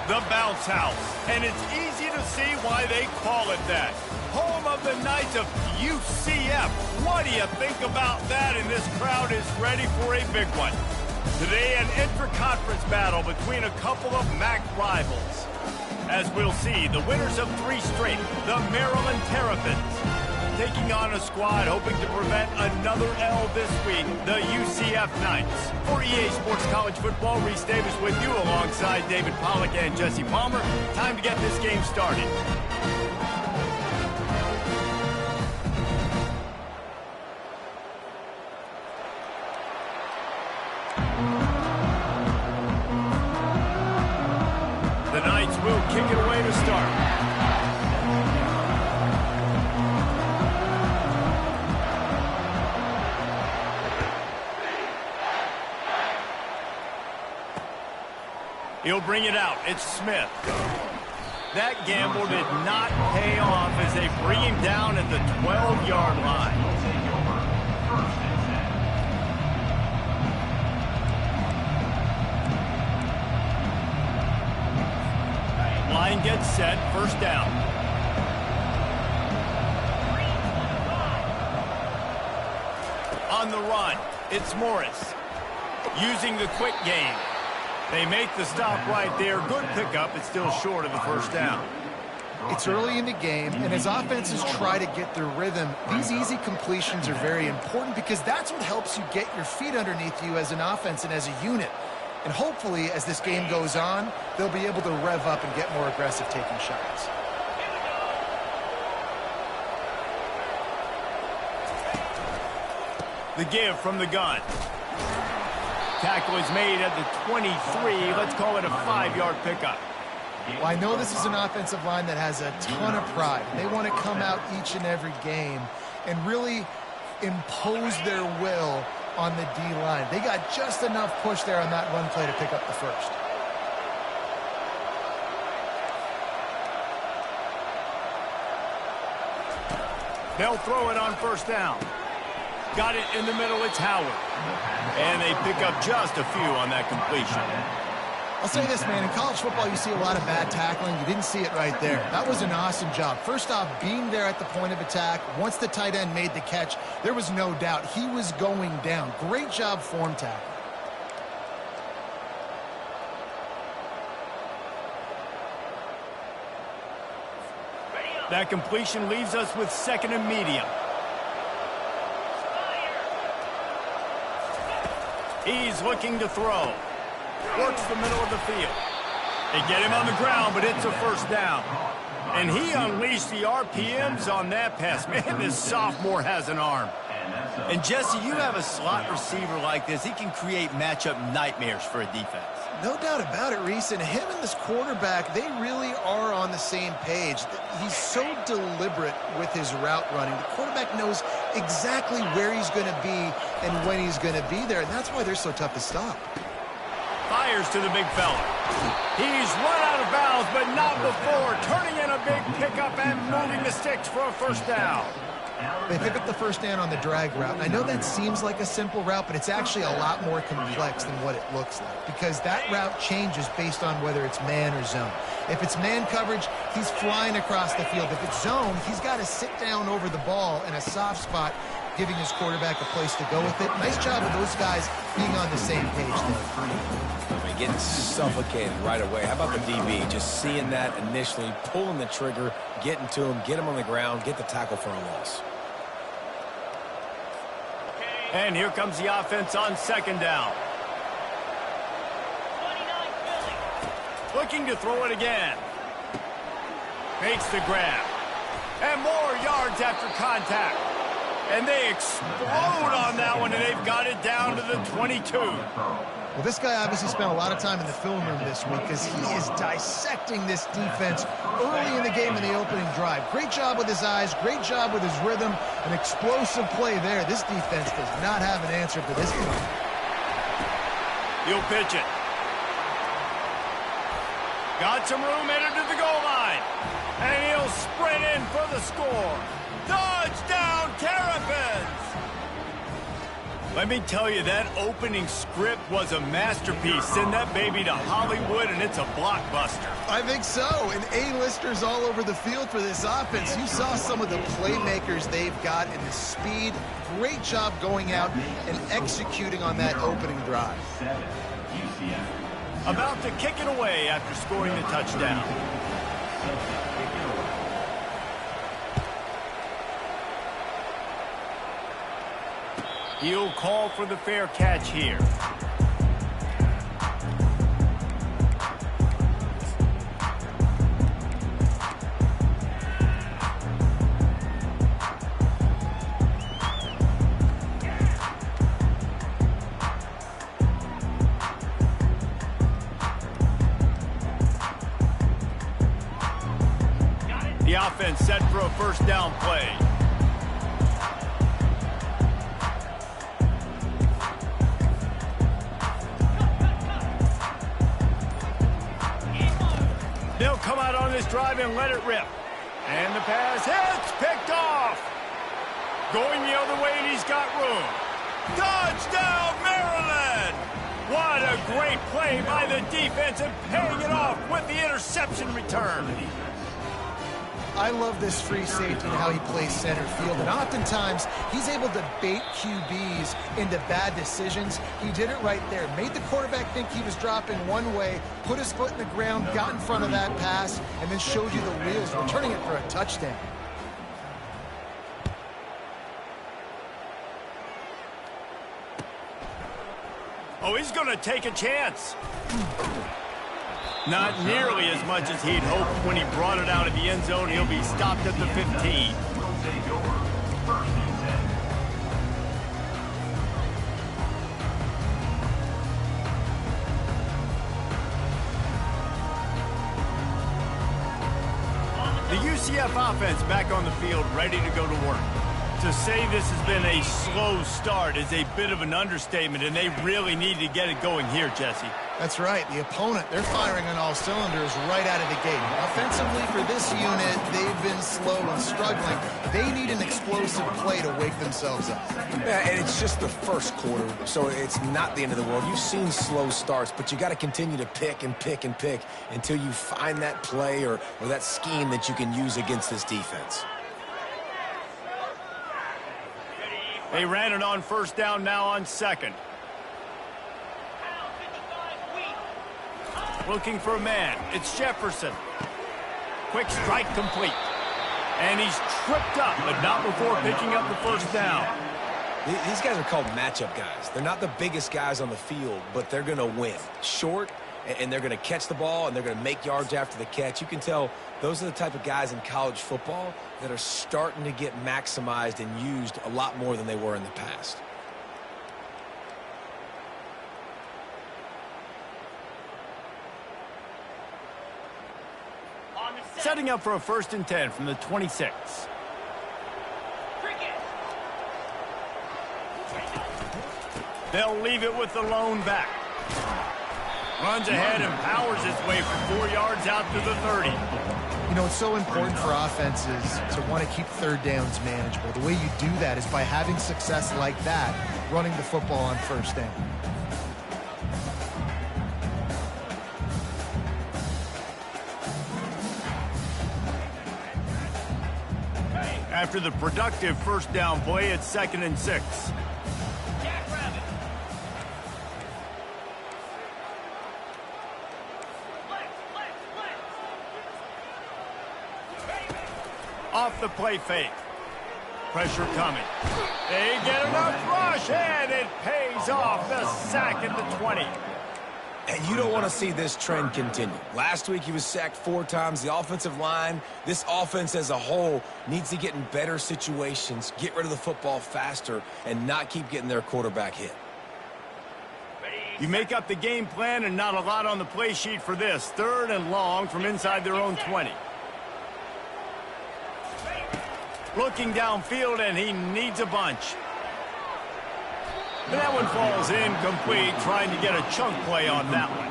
The Bounce House, and it's easy to see why they call it that. Home of the Knights of UCF. What do you think about that? And this crowd is ready for a big one. Today, an intra-conference battle between a couple of MAC rivals. As we'll see, the winners of 3 straight, the Maryland Terrapins, taking on a squad hoping to prevent another L this week, the UCF Knights. For EA Sports College Football, Reese Davis with you alongside David Pollack and Jesse Palmer. Time to get this game started. The Knights will kick it away to start. He'll bring it out. It's Smith. That gamble did not pay off as they bring him down at the 12-yard line. Line gets set. First down. On the run, it's Morris. Using the quick game. They make the stop right there. Good pickup. It's still short of the first down. It's early in the game, and as offenses try to get their rhythm, these easy completions are very important because that's what helps you get your feet underneath you as an offense and as a unit. And hopefully, as this game goes on, they'll be able to rev up and get more aggressive taking shots. The give from the gun. Tackle is made at the 23. Let's call it a 5-yard pickup. Well, I know this is an offensive line that has a ton of pride. They want to come out each and every game and really impose their will on the D-line. They got just enough push there on that run play to pick up the first. They'll throw it on first down. Got it in the middle. It's Howard. And they pick up just a few on that completion. I'll say this, man. In college football, you see a lot of bad tackling. You didn't see it right there. That was an awesome job. First off, being there at the point of attack. Once the tight end made the catch, there was no doubt he was going down. Great job form tackle. That completion leaves us with 2nd and medium. He's looking to throw. Works the middle of the field. They get him on the ground, but it's a first down. And he unleashed the RPMs on that pass. Man, this sophomore has an arm. And, Jesse, you have a slot receiver like this. He can create matchup nightmares for a defense. No doubt about it, Reese. And him and this quarterback, they really are on the same page. He's so deliberate with his route running. The quarterback knows exactly where he's going to be and when he's going to be there. And that's why they're so tough to stop. Fires to the big fella. He's run out of bounds, but not before. Turning in a big pickup and moving the sticks for a first down. They pick up the first down on the drag route. And I know that seems like a simple route, but it's actually a lot more complex than what it looks like because that route changes based on whether it's man or zone. If it's man coverage, he's flying across the field. If it's zone, he's got to sit down over the ball in a soft spot, giving his quarterback a place to go with it. Nice job of those guys being on the same page there. I mean, getting suffocated right away. How about the DB? Just seeing that initially, pulling the trigger, getting to him, get him on the ground, get the tackle for a loss. And here comes the offense on 2nd down. Looking to throw it again. Makes the grab. And more yards after contact. And they explode on that one, and they've got it down to the 22. Well, this guy obviously spent a lot of time in the film room this week because he is dissecting this defense early in the game in the opening drive. Great job with his eyes, great job with his rhythm, an explosive play there. This defense does not have an answer for this game. He'll pitch it. Got some room, headed to the goal line. And he'll sprint in for the score. Touchdown, Terrapins! Let me tell you, that opening script was a masterpiece. Send that baby to Hollywood, and it's a blockbuster. I think so. And A-listers all over the field for this offense. You saw some of the playmakers they've got and the speed. Great job going out and executing on that opening drive. About to kick it away after scoring the touchdown. He'll call for the fair catch here. The offense set for a first down play. They'll come out on this drive and let it rip. And the pass hits, picked off. Going the other way, and he's got room. Touchdown, Maryland! What a great play by the defense and paying it off with the interception return. I love this free safety and how he plays center field. And oftentimes, he's able to bait QBs into bad decisions. He did it right there. Made the quarterback think he was dropping one way, put his foot in the ground, got in front of that pass, and then showed you the wheels, returning it for a touchdown. Oh, he's going to take a chance. Not nearly as much as he'd hoped when he brought it out of the end zone. He'll be stopped at the 15. The UCF offense back on the field, ready to go to work. To say this has been a slow start is a bit of an understatement, and they really need to get it going here, Jesse. That's right. The opponent, they're firing on all cylinders right out of the gate. Offensively for this unit, they've been slow and struggling. They need an explosive play to wake themselves up. Yeah, and it's just the first quarter, so it's not the end of the world. You've seen slow starts, but you got to continue to pick and pick and pick until you find that play or that scheme that you can use against this defense. They ran it on first down, now on second. Looking for a man. It's Jefferson. Quick strike complete. And he's tripped up, but not before picking up the first down. These guys are called matchup guys. They're not the biggest guys on the field, but they're going to win. Short, and they're going to catch the ball, and they're going to make yards after the catch. You can tell those are the type of guys in college football that are starting to get maximized and used a lot more than they were in the past. Setting up for a 1st and 10 from the 26. They'll leave it with the lone back. Runs ahead and powers his way for 4 yards out to the 30. You know, it's so important for offenses to want to keep third downs manageable. The way you do that is by having success like that, running the football on first down. After the productive first down play, it's 2nd and 6. Off the play fake. Pressure coming. They get enough rush, and it pays off. The sack at the 20. And you don't want to see this trend continue. Last week he was sacked 4 times. The offensive line, this offense as a whole, needs to get in better situations, get rid of the football faster, and not keep getting their quarterback hit. You make up the game plan and not a lot on the play sheet for this. 3rd and long from inside their own 20. Looking downfield, and he needs a bunch. And that one falls incomplete, trying to get a chunk play on that one.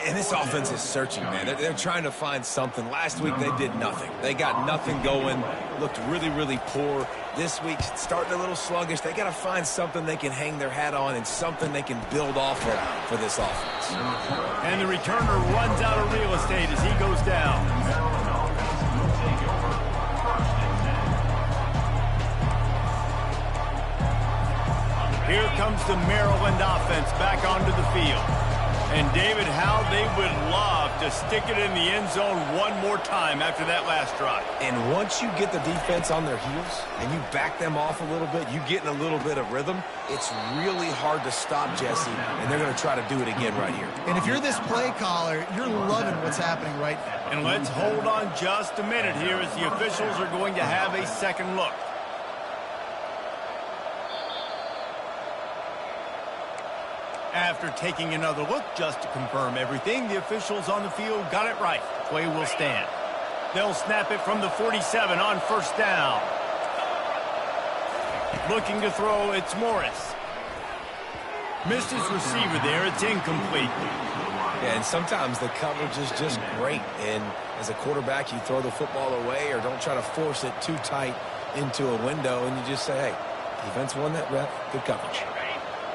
And this offense is searching, man. They're trying to find something. Last week, they did nothing. They got nothing going, looked really, really poor. This week, starting a little sluggish. They got to find something they can hang their hat on and something they can build off of for this offense. And the returner runs out of real estate as he goes down. Here comes the Maryland offense back onto the field. And, David, how they would love to stick it in the end zone one more time after that last drive. And once you get the defense on their heels and you back them off a little bit, you get in a little bit of rhythm, it's really hard to stop, Jesse, and they're going to try to do it again right here. And if you're this play caller, you're loving what's happening right now. And let's hold on just a minute here as the officials are going to have a second look. After taking another look just to confirm everything, the officials on the field got it right. Play will stand. They'll snap it from the 47 on first down. Looking to throw, it's Morris. Missed his receiver there, it's incomplete. Yeah, and sometimes the coverage is just great. And as a quarterback, you throw the football away or don't try to force it too tight into a window, and you just say, hey, defense won that rep, good coverage.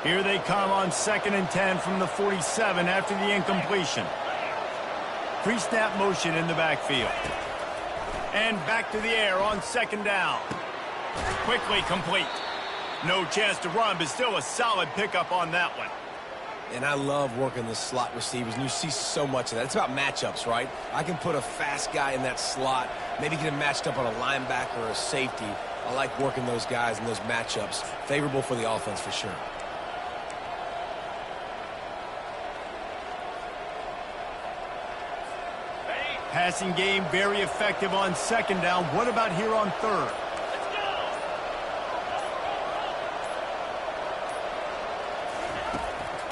Here they come on 2nd and 10 from the 47 after the incompletion. Pre-snap motion in the backfield. And back to the air on 2nd down. Quickly complete. No chance to run, but still a solid pickup on that one. And I love working the slot receivers, and you see so much of that. It's about matchups, right? I can put a fast guy in that slot, maybe get him matched up on a linebacker or a safety. I like working those guys in those matchups. Favorable for the offense for sure. Passing game very effective on 2nd down. What about here on 3rd?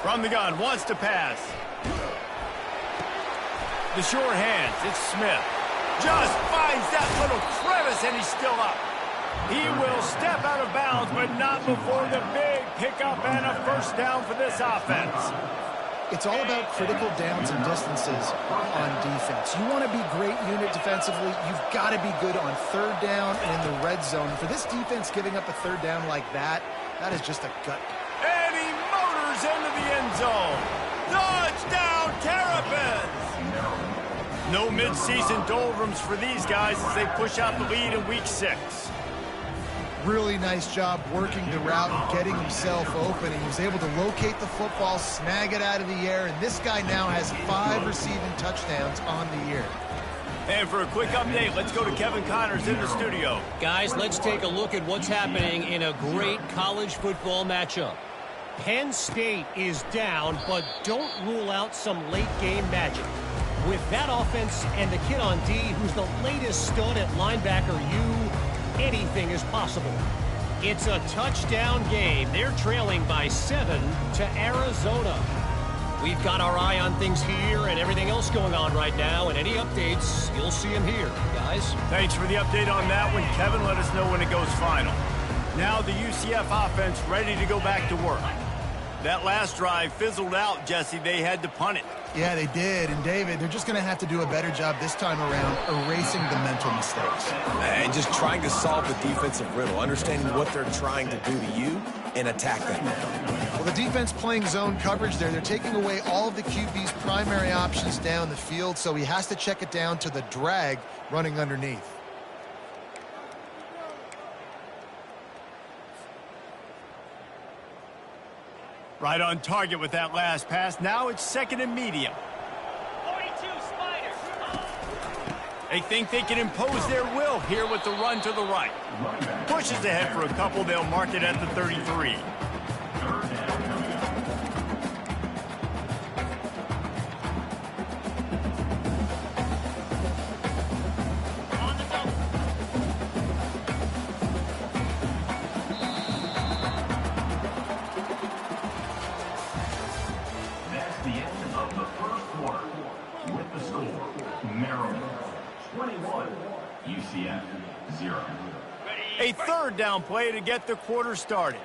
From the gun, wants to pass. The short hands, it's Smith. Just finds that little crevice, and he's still up. He will step out of bounds, but not before the big pickup and a first down for this offense. It's all about critical downs and distances on defense. You want to be great unit defensively, you've got to be good on 3rd down and in the red zone. For this defense giving up a 3rd down like that, that is just a gut. And he motors into the end zone. Touchdown, Terrapins! No midseason doldrums for these guys as they push out the lead in Week 6. Really nice job working the route and getting himself open. He was able to locate the football, snag it out of the air, and this guy now has 5 receiving touchdowns on the year. And for a quick update, let's go to Kevin Connors in the studio. Guys, let's take a look at what's happening in a great college football matchup. Penn State is down, but don't rule out some late-game magic. With that offense and the kid on D, who's the latest stud at linebacker, anything is possible. It's a touchdown game. They're trailing by 7 to Arizona. We've got our eye on things here and everything else going on right now, and any updates, you'll see them here, guys. Thanks for the update on that one, Kevin. Let us know when it goes final. Now the UCF offense ready to go back to work. That last drive fizzled out, Jesse. They had to punt it. Yeah, they did. And, David, they're just going to have to do a better job this time around erasing the mental mistakes. And just trying to solve the defensive riddle, understanding what they're trying to do to you and attack that. Well, the defense playing zone coverage there. They're taking away all of the QB's primary options down the field, so he has to check it down to the drag running underneath. Right on target with that last pass. Now it's 2nd and medium. 42 Spiders. They think they can impose their will here with the run to the right. Pushes ahead for a couple. They'll mark it at the 33. UCF 0. A 3rd down play to get the quarter started.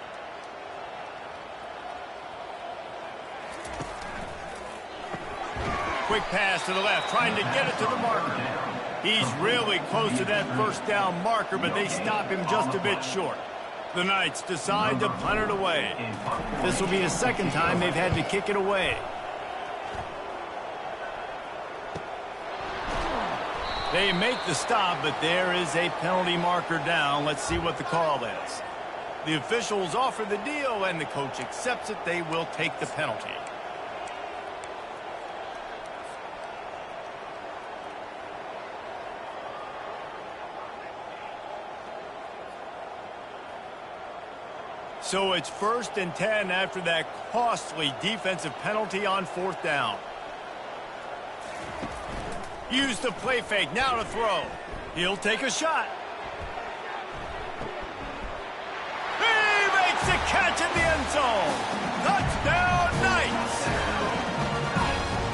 quick pass to the left, trying to get it to the marker. He's really close to that first down marker, but they stop him just a bit short. The Knights decide to punt it away. This will be the second time they've had to kick it away. They make the stop, but there is a penalty marker down. Let's see what the call is. The officials offer the deal, and the coach accepts it. They will take the penalty. So it's 1st and 10 after that costly defensive penalty on 4th down. Use the play fake, now to throw. He'll take a shot. He makes the catch in the end zone. Touchdown, Knights.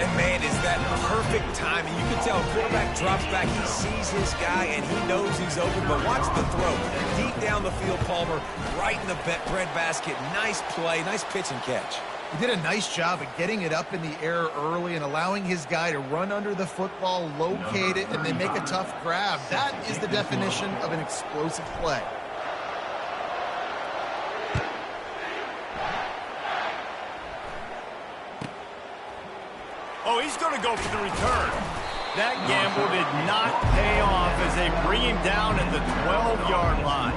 And man, is that perfect timing. You can tell quarterback drops back, he sees his guy, and he knows he's open, but watch the throw. Deep down the field, Palmer, right in the breadbasket. Nice play, nice pitch and catch. He did a nice job of getting it up in the air early and allowing his guy to run under the football, locate it, and then make a tough grab. That is the definition of an explosive play. Oh, he's going to go for the return. That gamble did not pay off as they bring him down at the 12-yard line.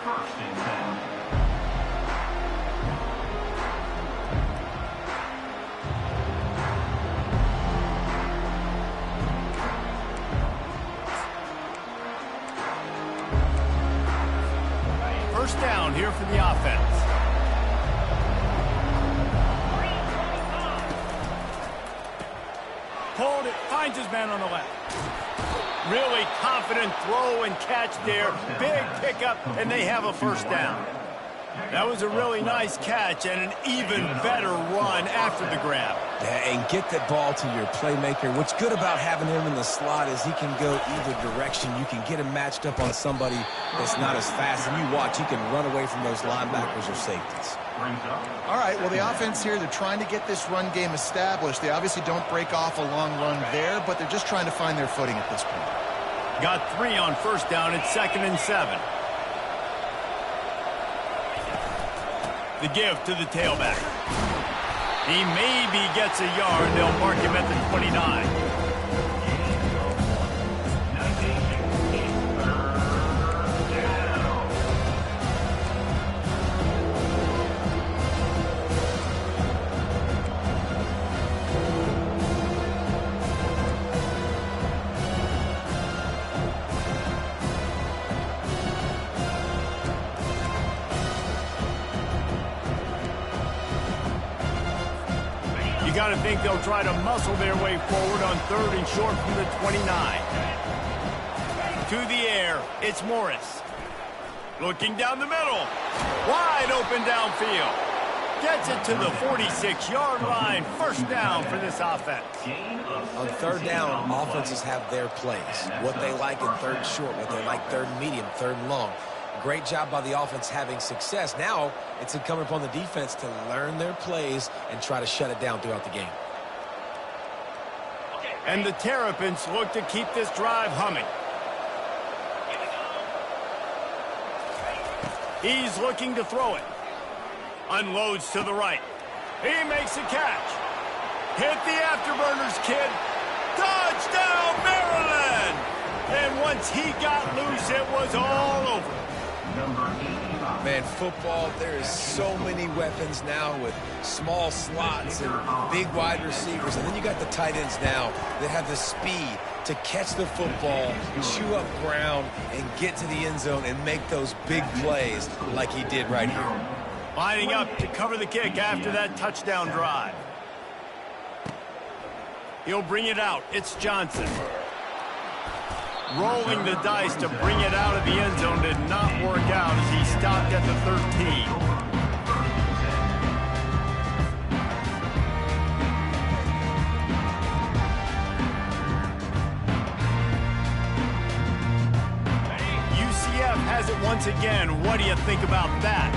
First and 10. First down here for the offense. Pulled it, finds his man on the left. Really confident throw and catch there. Big pickup, and they have a first down. That was a really nice catch and an even better run after the grab. Yeah, and get that ball to your playmaker. What's good about having him in the slot is he can go either direction. You can get him matched up on somebody that's not as fast, and you watch, he can run away from those linebackers or safeties. All right, well, the offense here, they're trying to get this run game established. They obviously don't break off a long run there, but they're just trying to find their footing at this point. Got 3 on first down. It's 2nd and 7. The give to the tailback. He maybe gets a yard. They'll mark him at the 29. Got to think they'll try to muscle their way forward on 3rd and short from the 29. To the air, it's Morris. Looking down the middle. Wide open downfield. Gets it to the 46-yard line. First down for this offense. On 3rd down, offenses have their plays. What they like in 3rd and short, what they like 3rd and medium, 3rd and long. Great job by the offense having success. Now it's incumbent upon the defense to learn their plays and try to shut it down throughout the game. And the Terrapins look to keep this drive humming. He's looking to throw it. Unloads to the right. He makes a catch. Hit the afterburners, kid. Touchdown, Maryland! And once he got loose, it was all over. Man, football, there is so many weapons now with small slots and big wide receivers. And then you got the tight ends now that have the speed to catch the football, chew up ground, and get to the end zone and make those big plays like he did right here. Lining up to cover the kick after that touchdown drive. He'll bring it out. It's Johnson. Rolling the dice to bring it out of the end zone did not work out as he stopped at the 13. UCF has it once again. What do you think about that?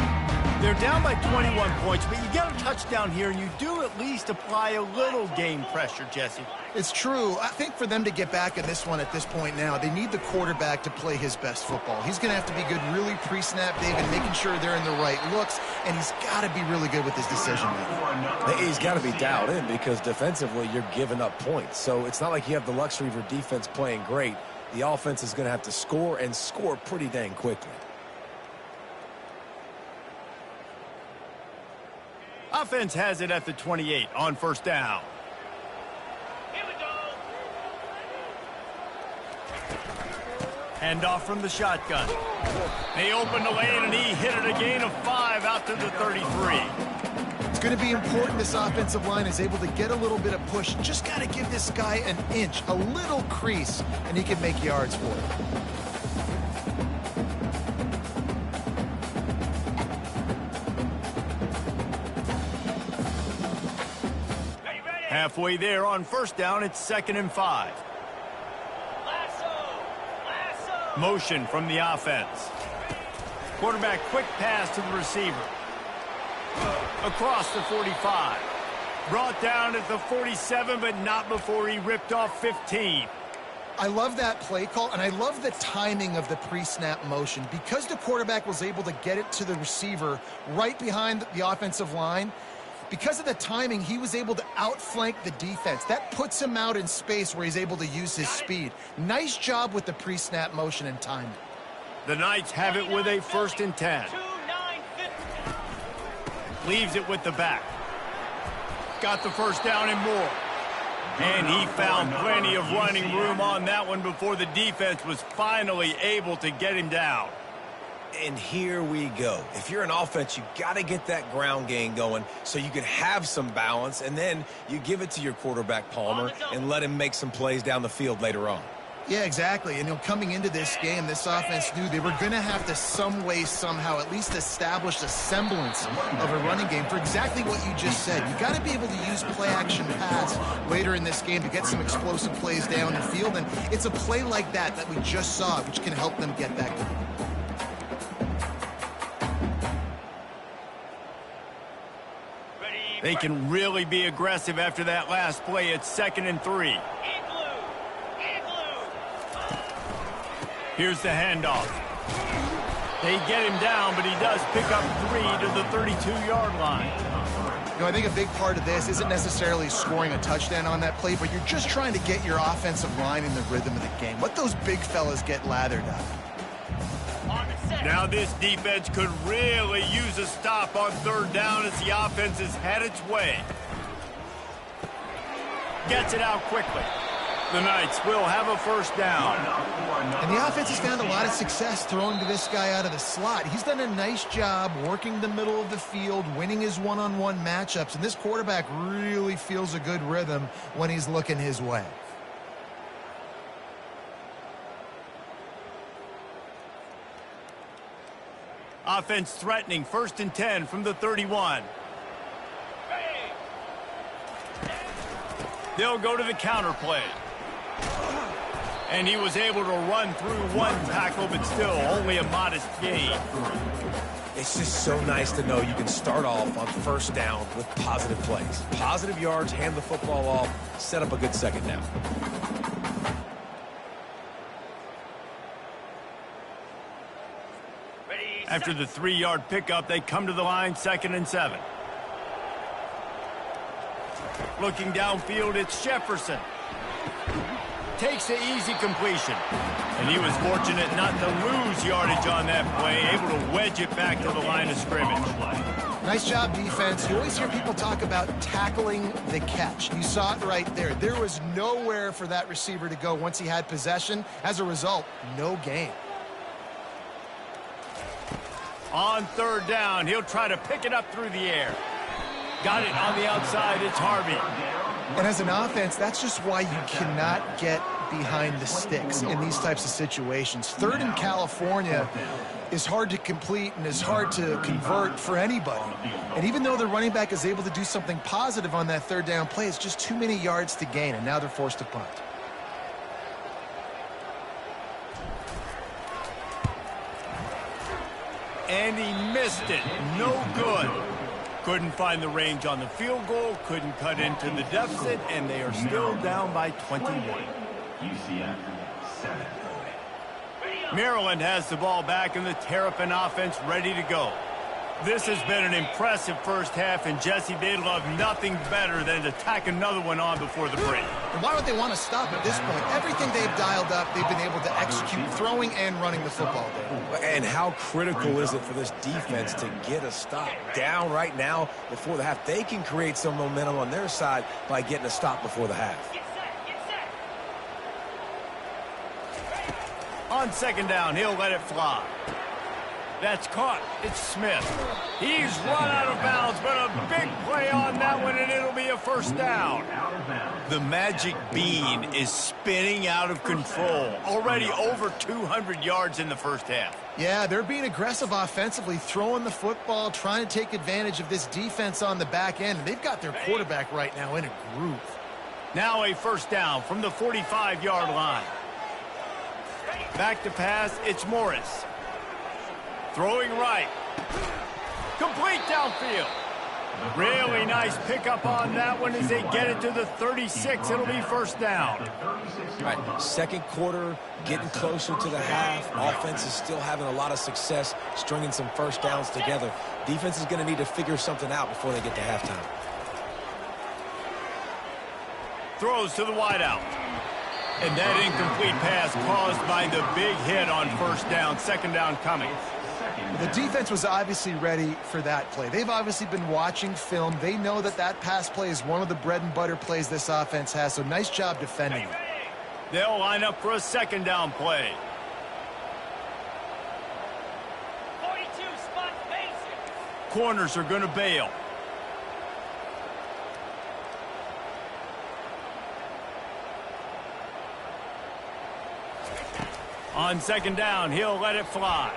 They're down by 21 points, but you get a touchdown here, and you do at least apply a little game pressure, Jesse. It's true. I think for them to get back in this one at this point now, they need the quarterback to play his best football. He's going to have to be good really pre-snap, David, making sure they're in the right looks, and he's got to be really good with his decision-making. He's got to be dialed in because defensively you're giving up points. So it's not like you have the luxury of your defense playing great. The offense is going to have to score and score pretty dang quickly. Offense has it at the 28 on first down. Here we go. Handoff from the shotgun. They opened the lane, and he hit it a gain of 5 out to the 33. It's going to be important this offensive line is able to get a little bit of push. Just got to give this guy an inch, a little crease, and he can make yards for it. Halfway there on first down, it's 2nd and 5. Motion from the offense. Quarterback quick pass to the receiver. Across the 45. Brought down at the 47, but not before he ripped off 15. I love that play call, and I love the timing of the pre-snap motion. Because the quarterback was able to get it to the receiver right behind the offensive line, because of the timing, he was able to outflank the defense. That puts him out in space where he's able to use his speed. Nice job with the pre-snap motion and timing. The Knights have it with a 1st and 10. Leaves it with the back. Got the first down and more. And he found plenty of running room on that one before the defense was finally able to get him down. And here we go. If you're an offense, you got to get that ground game going so you can have some balance, and then you give it to your quarterback, Palmer, and let him make some plays down the field later on. Yeah, exactly. And coming into this game, this offense knew they were going to have to some way, somehow, at least establish a semblance of a running game for exactly what you just said. You got to be able to use play-action pass later in this game to get some explosive plays down the field, and it's a play like that that we just saw, which can help them get that going. They can really be aggressive after that last play. It's 2nd and 3. Here's the handoff. They get him down, but he does pick up 3 to the 32-yard line. I think a big part of this isn't necessarily scoring a touchdown on that play, but you're just trying to get your offensive line in the rhythm of the game. Let those big fellas get lathered up. Now this defense could really use a stop on 3rd down as the offense has had its way. Gets it out quickly. The Knights will have a 1st down. And the offense has found a lot of success throwing to this guy out of the slot. He's done a nice job working the middle of the field, winning his one-on-one matchups, and this quarterback really feels a good rhythm when he's looking his way. Offense threatening, 1st and 10 from the 31. They'll go to the counter play. And he was able to run through one tackle, but still only a modest gain. It's just so nice to know you can start off on 1st down with positive plays. Positive yards, hand the football off, set up a good 2nd down. After the 3-yard pickup, they come to the line, 2nd and 7. Looking downfield, it's Jefferson. Takes the easy completion. And he was fortunate not to lose yardage on that play, able to wedge it back to the line of scrimmage. Nice job, defense. You always hear people talk about tackling the catch. You saw it right there. There was nowhere for that receiver to go once he had possession. As a result, no gain. On 3rd down, he'll try to pick it up through the air. Got it on the outside. It's Harvey. And as an offense, that's just why you cannot get behind the sticks in these types of situations. 3rd in California is hard to complete and is hard to convert for anybody. And even though the running back is able to do something positive on that 3rd down play, it's just too many yards to gain, and now they're forced to punt. and he missed it. No good. Couldn't find the range on the field goal, couldn't cut into the deficit, and they are still down by 21. UCF 7. Maryland has the ball back and the Terrapin offense ready to go. This has been an impressive first half, and Jesse, they love nothing better than to tack another one on before the break. And why would they want to stop at this point? Everything they've dialed up, they've been able to execute, throwing and running the football there. And how critical is it for this defense to get a stop down right now before the half? They can create some momentum on their side by getting a stop before the half. On second down, he'll let it fly. That's caught. It's Smith. He's run out of bounds, but a big play on that one, and it'll be a first down. The magic bean is spinning out of control. Already over 200 yards in the first half. Yeah, they're being aggressive offensively, throwing the football, trying to take advantage of this defense on the back end. And they've got their quarterback right now in a groove. Now a first down from the 45-yard line. Back to pass, it's Morris. Throwing right. Complete downfield. Really nice pickup on that one as they get it to the 36. It'll be first down. All right, second quarter, getting closer to the half. Offense is still having a lot of success stringing some first downs together. Defense is going to need to figure something out before they get to halftime. Throws to the wideout. And that incomplete pass caused by the big hit on first down. Second down coming. The defense was obviously ready for that play. They've obviously been watching film. They know that that pass play is one of the bread and butter plays this offense has, so nice job defending it. They'll line up for a second down play. 42 spot basic. Corners are going to bail. On second down, he'll let it fly.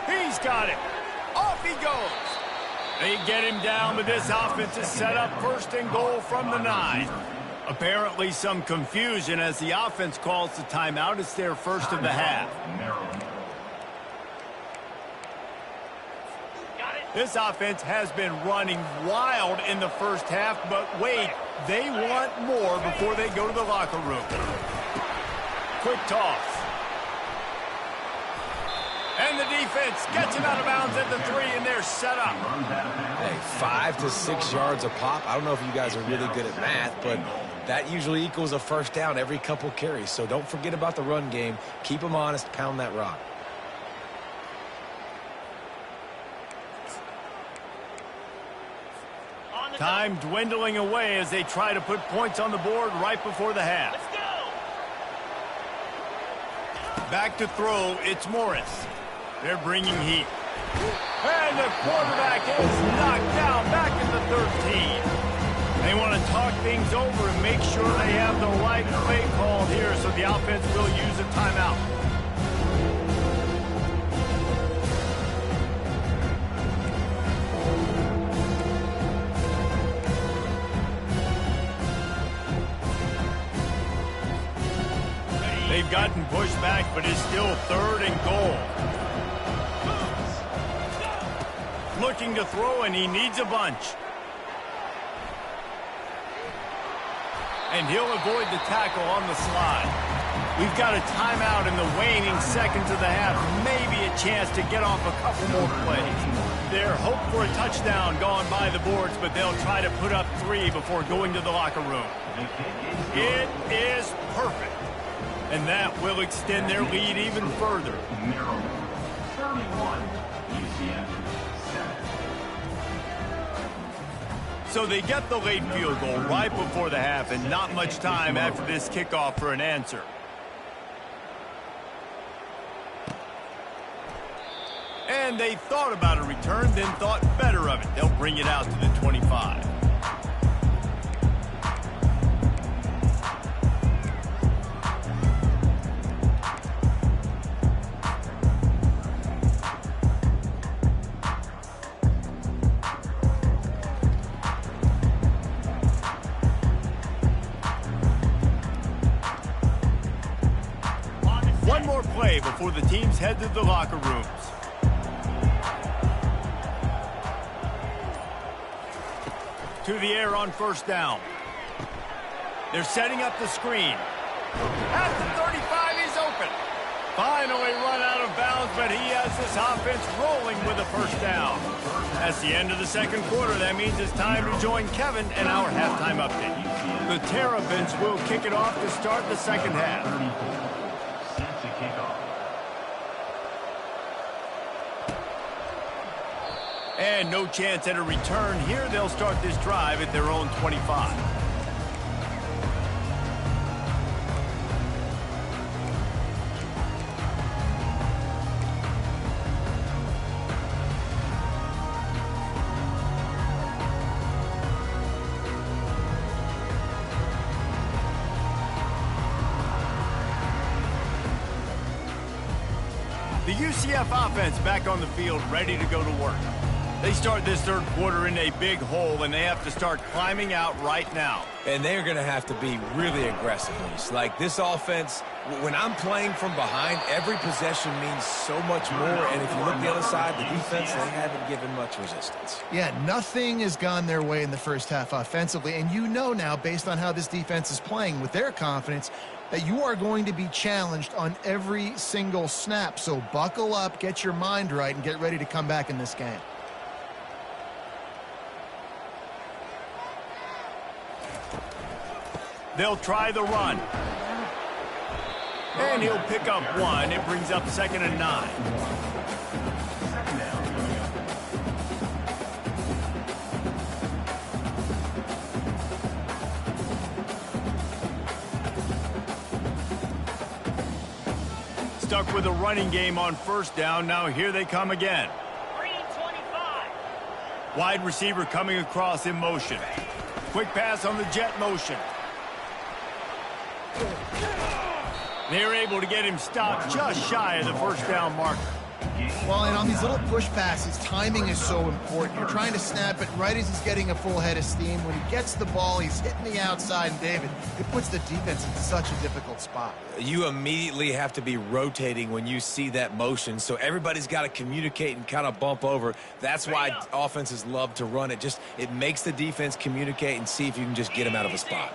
He's got it. Off he goes. They get him down, but this offense is set up first and goal from the 9. Apparently some confusion as the offense calls the timeout. It's their first of the half. This offense has been running wild in the first half, but wait, they want more before they go to the locker room. Quick toss. And the defense gets him out of bounds at the 3, and they're set up. Hey, 5 to 6 yards a pop. I don't know if you guys are really good at math, but that usually equals a first down every couple carries. So don't forget about the run game. Keep them honest. Pound that rock. Time dwindling away as they try to put points on the board right before the half. Let's go. Back to throw, it's Morris. They're bringing heat. And the quarterback is knocked down back at the 13. They want to talk things over and make sure they have the right play called here, so the offense will use a timeout. They've gotten pushed back, but it's still third and goal. Looking to throw, and he needs a bunch. And he'll avoid the tackle on the slide. We've got a timeout in the waning seconds of the half. Maybe a chance to get off a couple more plays. Their hope for a touchdown gone by the boards, but they'll try to put up 3 before going to the locker room. It is perfect. And that will extend their lead even further. Maryland 31, UCF 7. So they get the late field goal right before the half, and not much time after this kickoff for an answer. And they thought about a return, then thought better of it. They'll bring it out to the 25. One more play before the teams head to the locker rooms. to the air on first down. They're setting up the screen. At the 35, he's open. Finally run out of bounds, but he has this offense rolling with a first down. That's the end of the second quarter. That means it's time to join Kevin and our halftime update. The Terrapins will kick it off to start the second half. Set to kick off. And no chance at a return here. They'll start this drive at their own 25. The UCF offense back on the field, ready to go to work. They start this third quarter in a big hole, and they have to start climbing out right now. And they're going to have to be really aggressive. Like this offense, when I'm playing from behind, every possession means so much more. And if you look the other side, the defense, they haven't given much resistance. Yeah, nothing has gone their way in the first half offensively. And you know now, based on how this defense is playing with their confidence, that you are going to be challenged on every single snap. So buckle up, get your mind right, and get ready to come back in this game. They'll try the run. And he'll pick up one. It brings up 2nd and 9. Stuck with a running game on first down. Now here they come again. Green 25. Wide receiver coming across in motion. Quick pass on the jet motion. They're able to get him stopped just shy of the first down marker. Well, and on these little push passes, timing is so important. You're trying to snap it right as he's getting a full head of steam. When he gets the ball, he's hitting the outside, and David, it puts the defense in such a difficult spot. You immediately have to be rotating when you see that motion, so everybody's got to communicate and kind of bump over. That's why offenses love to run it. It makes the defense communicate and see if you can just get him out of a spot.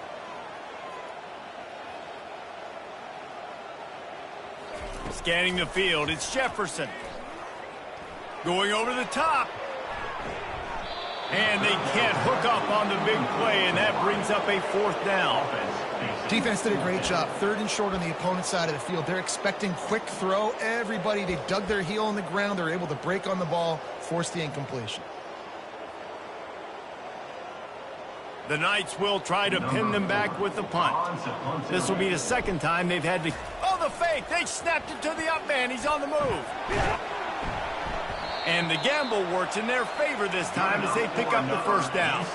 Scanning the field, it's Jefferson. Going over the top. And they can't hook up on the big play, and that brings up a 4th down. Defense did a great job. 3rd and short on the opponent's side of the field. They're expecting quick throw. Everybody, they dug their heel on the ground. They're able to break on the ball, force the incompletion. The Knights will try to pin them back with the punt. This will be the 2nd time they've had to... Oh, the fake! They snapped it to the up man. He's on the move. And the gamble works in their favor this time as they pick up the first down.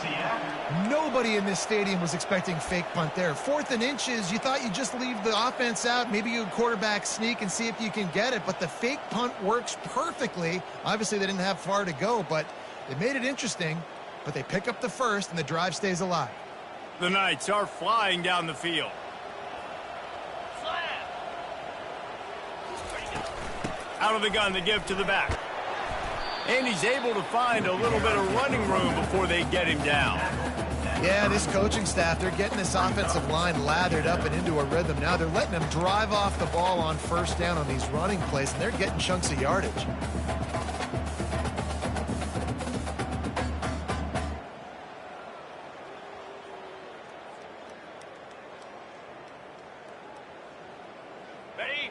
Nobody in this stadium was expecting fake punt there. 4th and inches, you thought you'd just leave the offense out. Maybe you quarterback sneak and see if you can get it. But the fake punt works perfectly. Obviously, they didn't have far to go, but they made it interesting. But they pick up the first, and the drive stays alive. The Knights are flying down the field. Out of the gun, they give to the back. And he's able to find a little bit of running room before they get him down. Yeah, this coaching staff, they're getting this offensive line lathered up and into a rhythm. Now they're letting them drive off the ball on first down on these running plays, and they're getting chunks of yardage.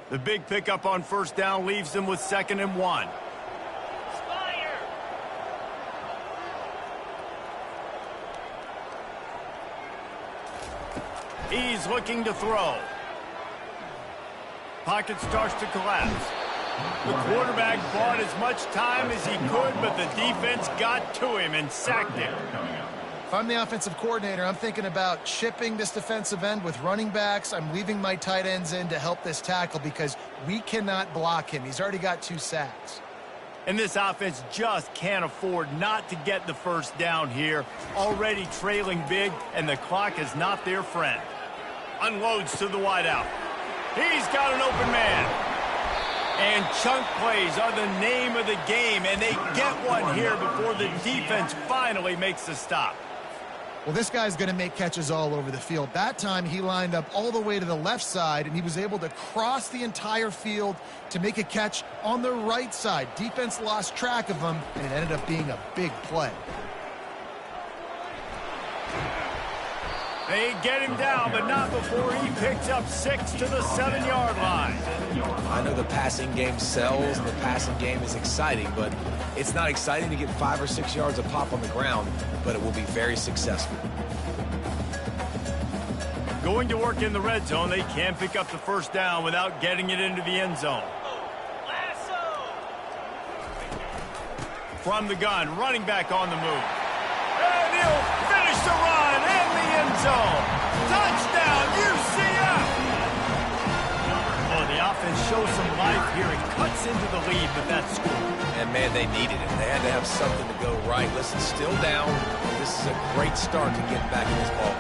The big pickup on first down leaves them with 2nd and 1. Spire. He's looking to throw. Pocket starts to collapse. The quarterback bought as much time as he could, but the defense got to him and sacked him. If I'm the offensive coordinator, I'm thinking about chipping this defensive end with running backs. I'm leaving my tight ends in to help this tackle because we cannot block him. He's already got 2 sacks. And this offense just can't afford not to get the first down here. Already trailing big, and the clock is not their friend. Unloads to the wideout. He's got an open man. And chunk plays are the name of the game, and they get one here before the defense finally makes the stop. Well, this guy's going to make catches all over the field. That time, he lined up all the way to the left side, and he was able to cross the entire field to make a catch on the right side. Defense lost track of him, and it ended up being a big play. They get him down, but not before he picks up 6 to the 7-yard line. I know the passing game sells, and the passing game is exciting, but it's not exciting to get 5 or 6 yards a pop on the ground, but it will be very successful. Going to work in the red zone, they can't pick up the first down without getting it into the end zone. From the gun, running back on the move. And he'll finish the run in the end zone. Touchdown, UCF! Oh, the offense shows some life here. It cuts into the lead with that score. And, man, they needed it. They had to have something to go right. Listen, still down. This is a great start to getting back in this ball.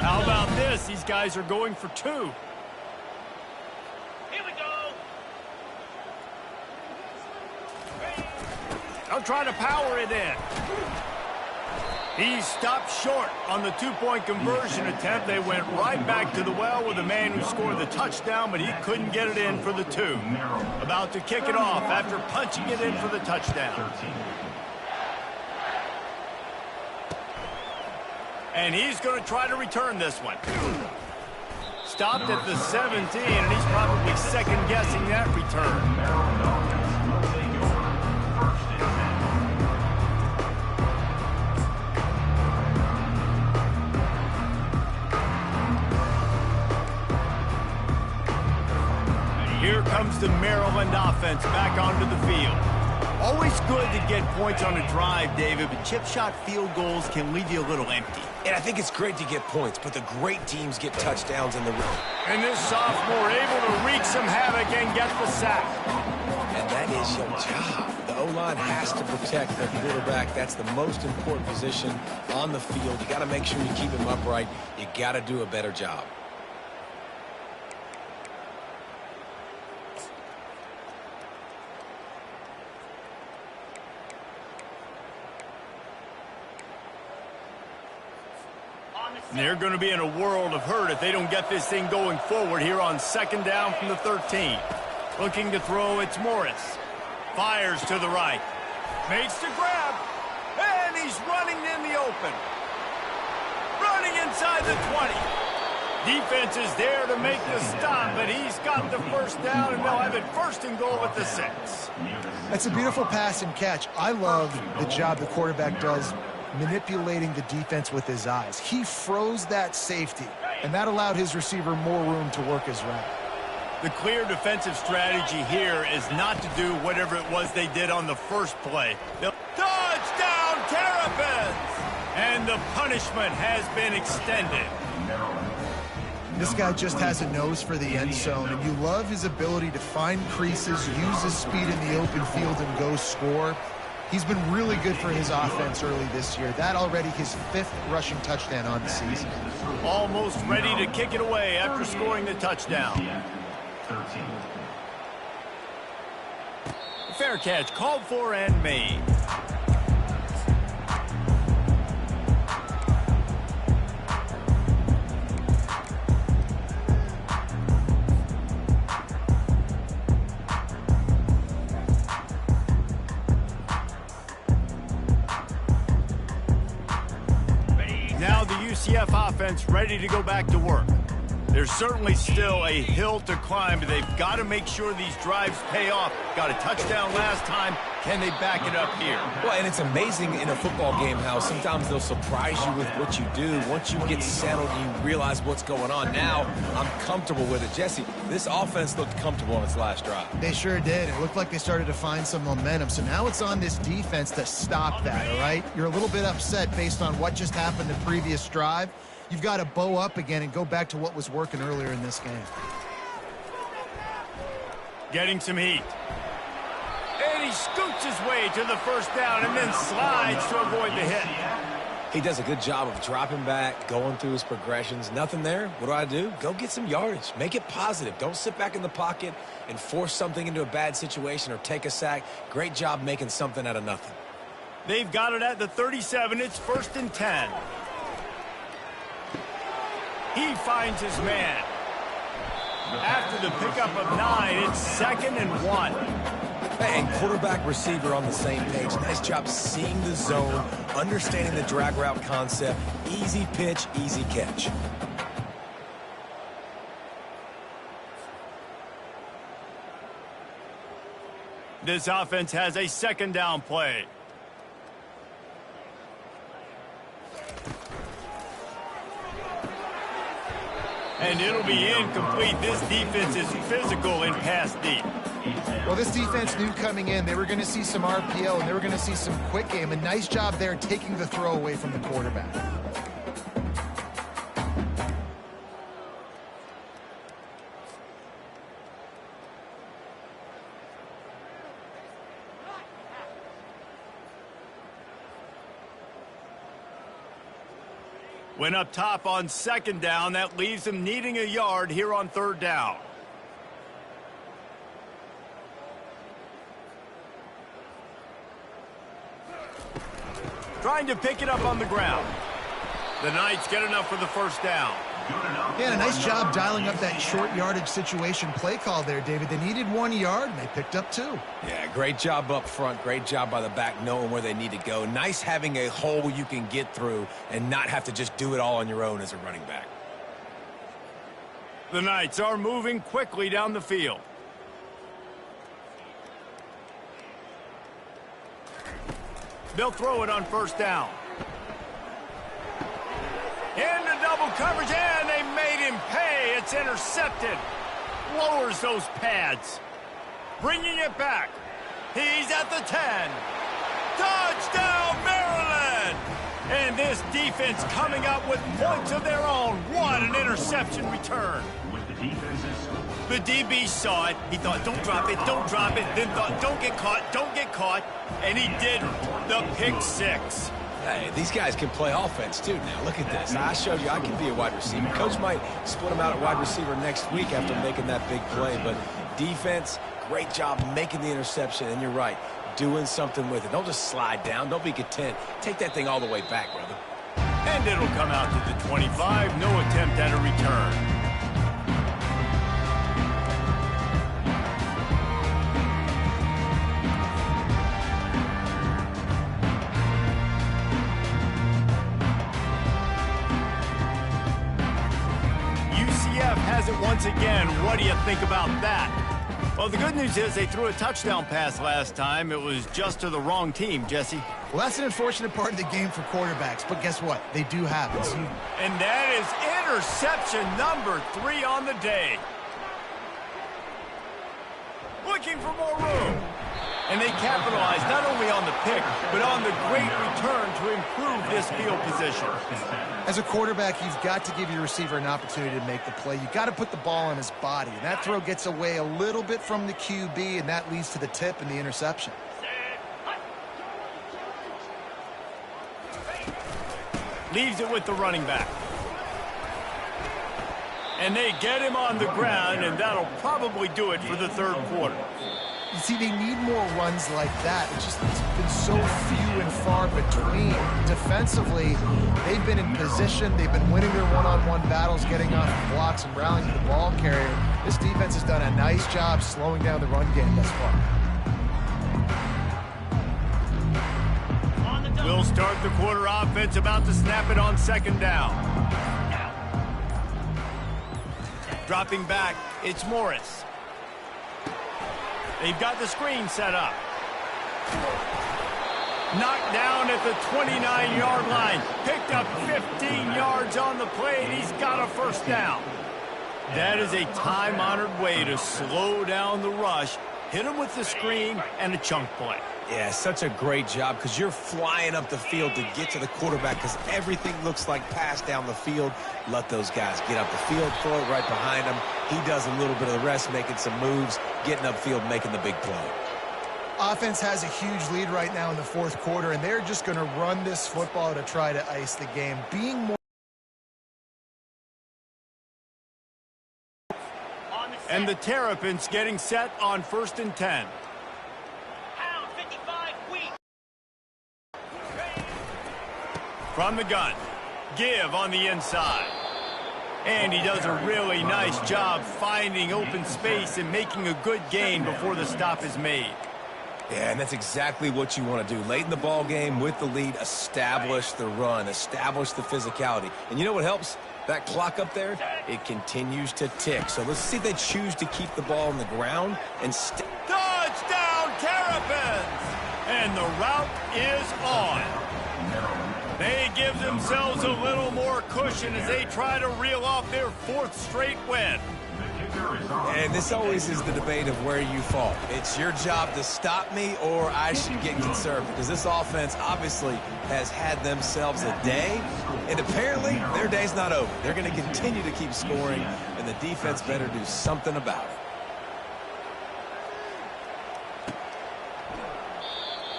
How about this? These guys are going for 2. Here we go. They'll try to power it in. He stopped short on the 2-point conversion attempt. They went right back to the well with the man who scored the touchdown, but he couldn't get it in for the 2. About to kick it off after punching it in for the touchdown. And he's going to try to return this one. Stopped at the 17, and he's probably second-guessing that return. Here comes the Maryland offense back onto the field. Always good to get points on a drive, David, but chip shot field goals can leave you a little empty. And I think it's great to get points, but the great teams get touchdowns in the red. And this sophomore able to wreak some havoc and get the sack. And that is your job. The O-line has to protect the quarterback. That's the most important position on the field. You got to make sure you keep him upright. You got to do a better job. They're going to be in a world of hurt if they don't get this thing going forward here on 2nd down from the 13. Looking to throw, it's Morris. Fires to the right. Makes the grab. And he's running in the open. Running inside the 20. Defense is there to make the stop, but he's got the first down, and they'll have it 1st and goal at the 6. That's a beautiful pass and catch. I love the job the quarterback does manipulating the defense with his eyes. He froze that safety, and that allowed his receiver more room to work his route. The clear defensive strategy here is not to do whatever it was they did on the first play. Touchdown, Terrapins! And the punishment has been extended. This guy just has a nose for the end zone, and you love his ability to find creases, use his speed in the open field, and go score. He's been really good for his offense early this year. That already his 5th rushing touchdown on the season. Almost ready to kick it away after scoring the touchdown. Fair catch called for and made. Now the UCF offense ready to go back to work. There's certainly still a hill to climb, but they've got to make sure these drives pay off. Got a touchdown last time. Can they back it up here? Well, and it's amazing in a football game how sometimes they'll surprise you with what you do. Once you get settled, you realize what's going on. Now, I'm comfortable with it. Jesse, this offense looked comfortable on its last drive. They sure did. It looked like they started to find some momentum. So now it's on this defense to stop that, all right? You're a little bit upset based on what just happened the previous drive. You've got to bow up again and go back to what was working earlier in this game. Getting some heat. And he scoots his way to the first down and then slides to avoid the hit. He does a good job of dropping back, going through his progressions. Nothing there. What do? Go get some yardage. Make it positive. Don't sit back in the pocket and force something into a bad situation or take a sack. Great job making something out of nothing. They've got it at the 37. It's 1st and 10. He finds his man. After the pickup of 9, it's 2nd and 1. And quarterback, receiver on the same page. Nice job seeing the zone, understanding the drag route concept. Easy pitch, easy catch. This offense has a 2nd down play. And it'll be incomplete. This defense is physical and pass deep. Well, this defense knew coming in they were going to see some RPO and they were going to see some quick game. A nice job there taking the throw away from the quarterback. Went up top on 2nd down. That leaves him needing a yard here on 3rd down. Trying to pick it up on the ground. The Knights get enough for the 1st down. Yeah, a nice job dialing up that short yardage situation play call there, David. They needed 1 yard, and they picked up 2. Yeah, great job up front. Great job by the back knowing where they need to go. Nice having a hole you can get through and not have to just do it all on your own as a running back. The Knights are moving quickly down the field. They'll throw it on 1st down. Into double coverage, and they made him pay. It's intercepted. Lowers those pads. Bringing it back. He's at the 10. Touchdown, Maryland! And this defense coming up with points of their own. What an interception return. With the defense's score. The DB saw it. He thought, don't drop it, don't drop it. Then thought, don't get caught, don't get caught. And he did the pick 6. Hey, these guys can play offense, too, now. Look at this. I showed you I can be a wide receiver. Coach might split him out at wide receiver next week after making that big play. But defense, great job making the interception. And you're right, doing something with it. Don't just slide down. Don't be content. Take that thing all the way back, brother. And it'll come out to the 25. No attempt at a return. Has it once again. What do you think about that? Well, the good news is they threw a touchdown pass last time. It was just to the wrong team, Jesse. Well, that's an unfortunate part of the game for quarterbacks, but guess what? They do happen. So and that is interception number 3 on the day. Looking for more room. And they capitalized not only on the pick, but on the great return to improve this field position. As a quarterback, you've got to give your receiver an opportunity to make the play. You've got to put the ball on his body. And that throw gets away a little bit from the QB, and that leads to the tip and the interception. Leaves it with the running back. And they get him on the ground, and that'll probably do it for the 3rd quarter. You see, they need more runs like that. It's been so few and far between. Defensively, they've been in position. They've been winning their one-on-one battles, getting off the blocks and rallying to the ball carrier. This defense has done a nice job slowing down the run game thus far. We'll start the quarter offense, about to snap it on 2nd down. Dropping back, it's Morris. They've got the screen set up. Knocked down at the 29-yard line. Picked up 15 yards on the play, and he's got a 1st down. That is a time-honored way to slow down the rush, hit him with the screen, and a chunk play. Yeah, such a great job because you're flying up the field to get to the quarterback because everything looks like pass down the field. Let those guys get up the field, throw it right behind him. He does a little bit of the rest, making some moves, getting upfield, making the big play. Offense has a huge lead right now in the 4th quarter, and they're just going to run this football to try to ice the game. Being more and the Terrapins getting set on 1st and 10. From the gun, give on the inside. And he does a really nice job finding open space and making a good gain before the stop is made. Yeah, and that's exactly what you want to do. Late in the ball game with the lead, establish the run, establish the physicality. And you know what helps? That clock up there, it continues to tick. So let's see if they choose to keep the ball on the ground and touchdown, Terrapins! And the route is on. They give themselves a little more cushion as they try to reel off their 4th straight win. And this always is the debate of where you fall. It's your job to stop me or I should get conservative, because this offense obviously has had themselves a day, and apparently their day's not over. They're going to continue to keep scoring, and the defense better do something about it.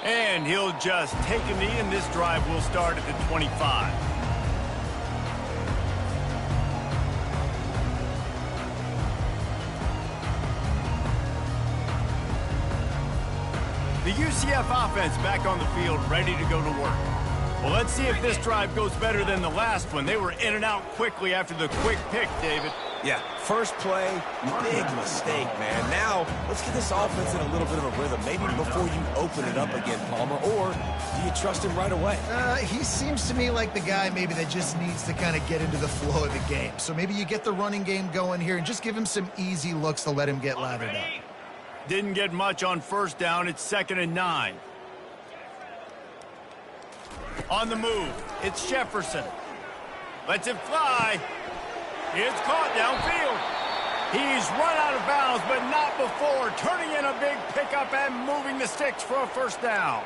And he'll just take a knee, and this drive will start at the 25. The UCF offense back on the field, ready to go to work. Well, let's see if this drive goes better than the last one. They were in and out quickly after the quick pick, David. Yeah, first play, big mistake, man. Now, let's get this offense in a little bit of a rhythm. Maybe before you open it up again, Palmer, or do you trust him right away? He seems to me like the guy maybe that just needs to kind of get into the flow of the game. So maybe you get the running game going here and just give him some easy looks to let him get lathered up. Didn't get much on first down. It's 2nd and 9. On the move, it's Jefferson. Lets it fly. It's caught downfield. He's run out of bounds, but not before. Turning in a big pickup and moving the sticks for a first down.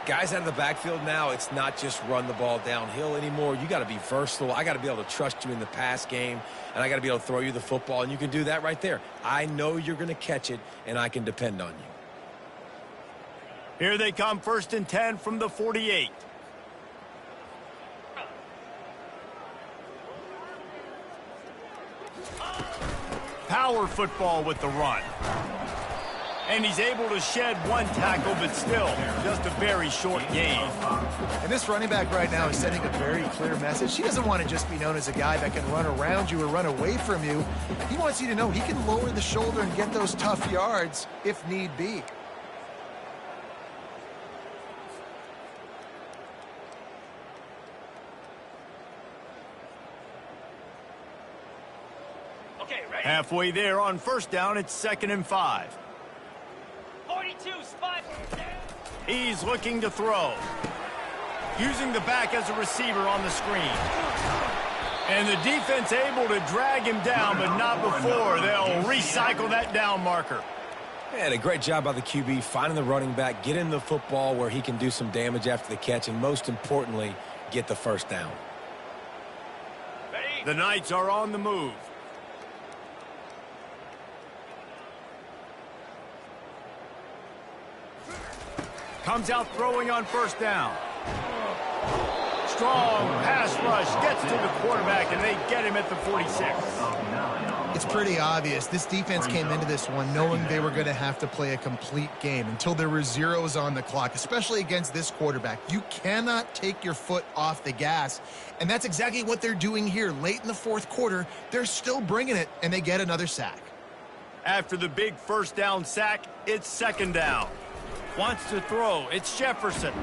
Guys out of the backfield now, it's not just run the ball downhill anymore. You got to be versatile. I got to be able to trust you in the pass game, and I got to be able to throw you the football, and you can do that right there. I know you're going to catch it, and I can depend on you. Here they come, 1st and 10 from the 48. Power football with the run. And he's able to shed one tackle, but still just a very short gain. And this running back right now is sending a very clear message. He doesn't want to just be known as a guy that can run around you or run away from you. He wants you to know he can lower the shoulder and get those tough yards if need be. Halfway there on first down, it's 2nd and 5. 42, spot. He's looking to throw. Using the back as a receiver on the screen. And the defense able to drag him down, but not before. They'll recycle that down marker. And a great job by the QB, finding the running back, getting the football where he can do some damage after the catch, and most importantly, get the first down. The Knights are on the move. Comes out throwing on first down. Strong pass rush, gets to the quarterback, and they get him at the 46. It's pretty obvious. This defense came into this one knowing they were going to have to play a complete game until there were zeros on the clock, especially against this quarterback. You cannot take your foot off the gas, and that's exactly what they're doing here. Late in the 4th quarter, they're still bringing it, and they get another sack. After the big first down sack, it's 2nd down. Wants to throw. It's Jefferson.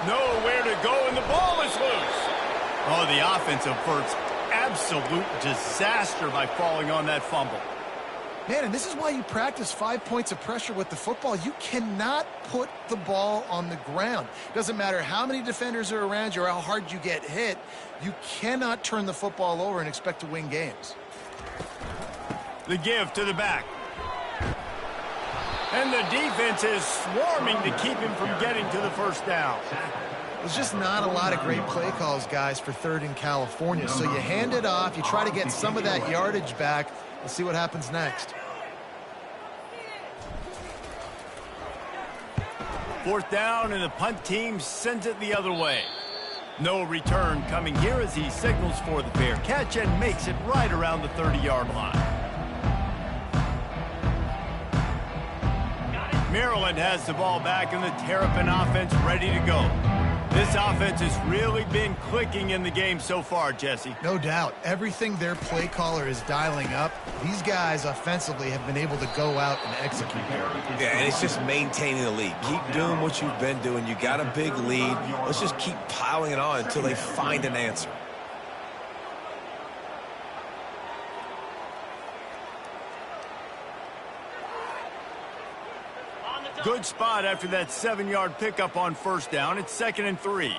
Nowhere to go, and the ball is loose. Oh, the offense averts absolute disaster by falling on that fumble. Man, and this is why you practice 5 points of pressure with the football. You cannot put the ball on the ground. Doesn't matter how many defenders are around you or how hard you get hit. You cannot turn the football over and expect to win games. The give to the back. And the defense is swarming to keep him from getting to the first down. There's just not a lot of great play calls, guys, for 3rd in California. So you hand it off, you try to get some of that yardage back. We'll see what happens next. 4th down, and the punt team sends it the other way. No return coming here as he signals for the fair catch and makes it right around the 30-yard line. Maryland has the ball back and the Terrapin offense ready to go. This offense has really been clicking in the game so far, Jesse. No doubt. Everything their play caller is dialing up, these guys offensively have been able to go out and execute. Yeah, and it's just maintaining the lead. Keep doing what you've been doing. You got a big lead. Let's just keep piling it on until they find an answer. Good spot after that 7-yard pickup on first down. It's 2nd and 3. Easy.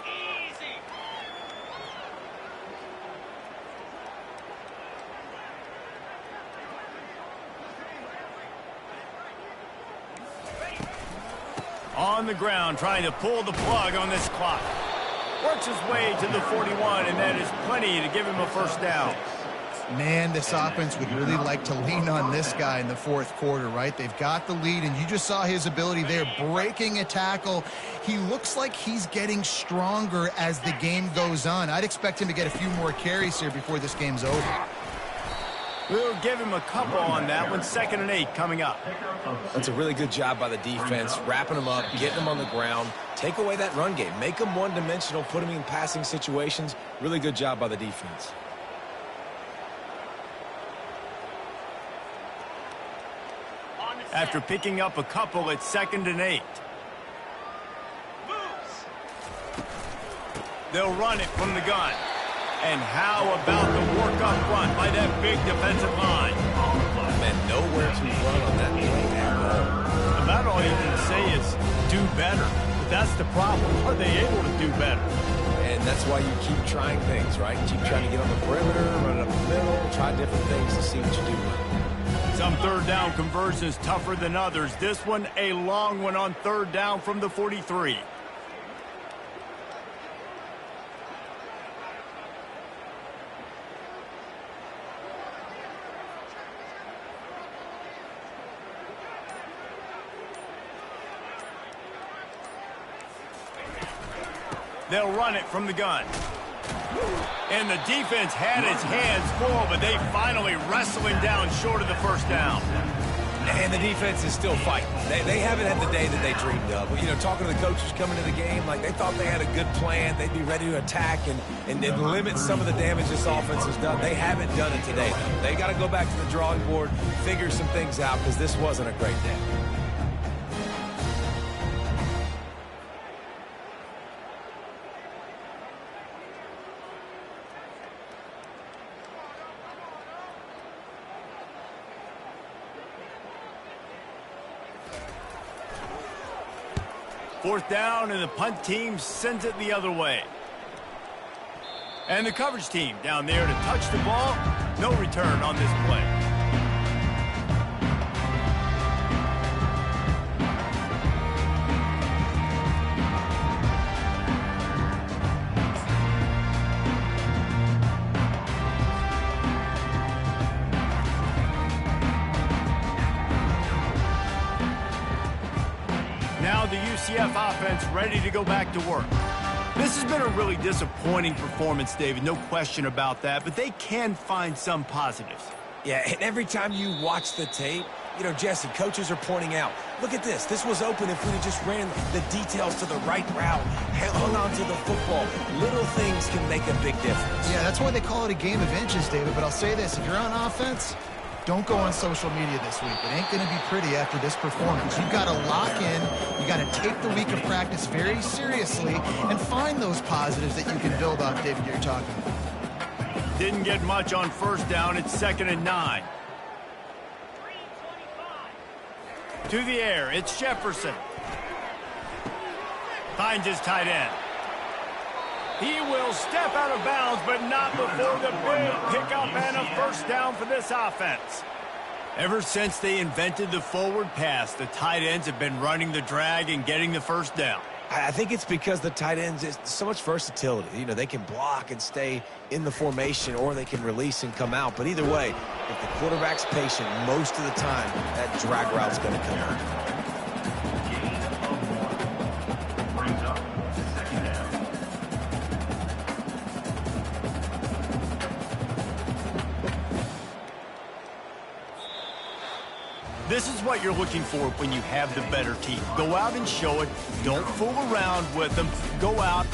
On the ground, trying to pull the plug on this clock. Works his way to the 41, and that is plenty to give him a first down. Man, this offense would really like to lean on this guy in the fourth quarter, right? They've got the lead, and you just saw his ability there, breaking a tackle. He looks like he's getting stronger as the game goes on. I'd expect him to get a few more carries here before this game's over. We'll give him a couple on that one. 2nd and 8 coming up. That's a really good job by the defense, wrapping them up, getting them on the ground. Take away that run game. Make them one-dimensional, put them in passing situations. Really good job by the defense. After picking up a couple, it's 2nd and 8. They'll run it from the gun. And how about the work up front by that big defensive line? Man, nowhere to run on that play at all. About all you can say is do better. But that's the problem. Are they able to do better? And that's why you keep trying things, right? Keep trying to get on the perimeter, run it up the middle, try different things to see what you do with it. Some third down conversions tougher than others. This one, a long one on third down from the 43. They'll run it from the gun. And the defense had its hands full, but they finally wrestle him down short of the first down. And the defense is still fighting. They haven't had the day that they dreamed of. You know, talking to the coaches coming to the game, like they thought they had a good plan. They'd be ready to attack and limit some of the damage this offense has done. They haven't done it today, though. They got to go back to the drawing board, figure some things out, because this wasn't a great day. Fourth down, and the punt team sends it the other way. And the coverage team down there to touch the ball. No return on this play. Now the UCF offense ready to go back to work. This has been a really disappointing performance, David, no question about that, but they can find some positives. Yeah, and every time you watch the tape, you know, Jesse, coaches are pointing out, look at this. This was open if we had just ran the details to the right route, hung on to the football. Little things can make a big difference. Yeah, that's why they call it a game of inches, David, but I'll say this. If you're on offense, don't go on social media this week. It ain't going to be pretty after this performance. You've got to lock in. You got to take the week of practice very seriously and find those positives that you can build off, David, you're talking about. Didn't get much on first down. It's 2nd and 9. To the air, it's Jefferson. Finds his tight end. He will step out of bounds, but not before the big pickup and a first down for this offense. Ever since they invented the forward pass, the tight ends have been running the drag and getting the first down. I think it's because the tight ends is so much versatility. You know, they can block and stay in the formation, or they can release and come out. But either way, if the quarterback's patient, most of the time, that drag route's going to come out. Brings up second down. This is what you're looking for when you have the better team. Go out and show it. Don't fool around with them. Go out,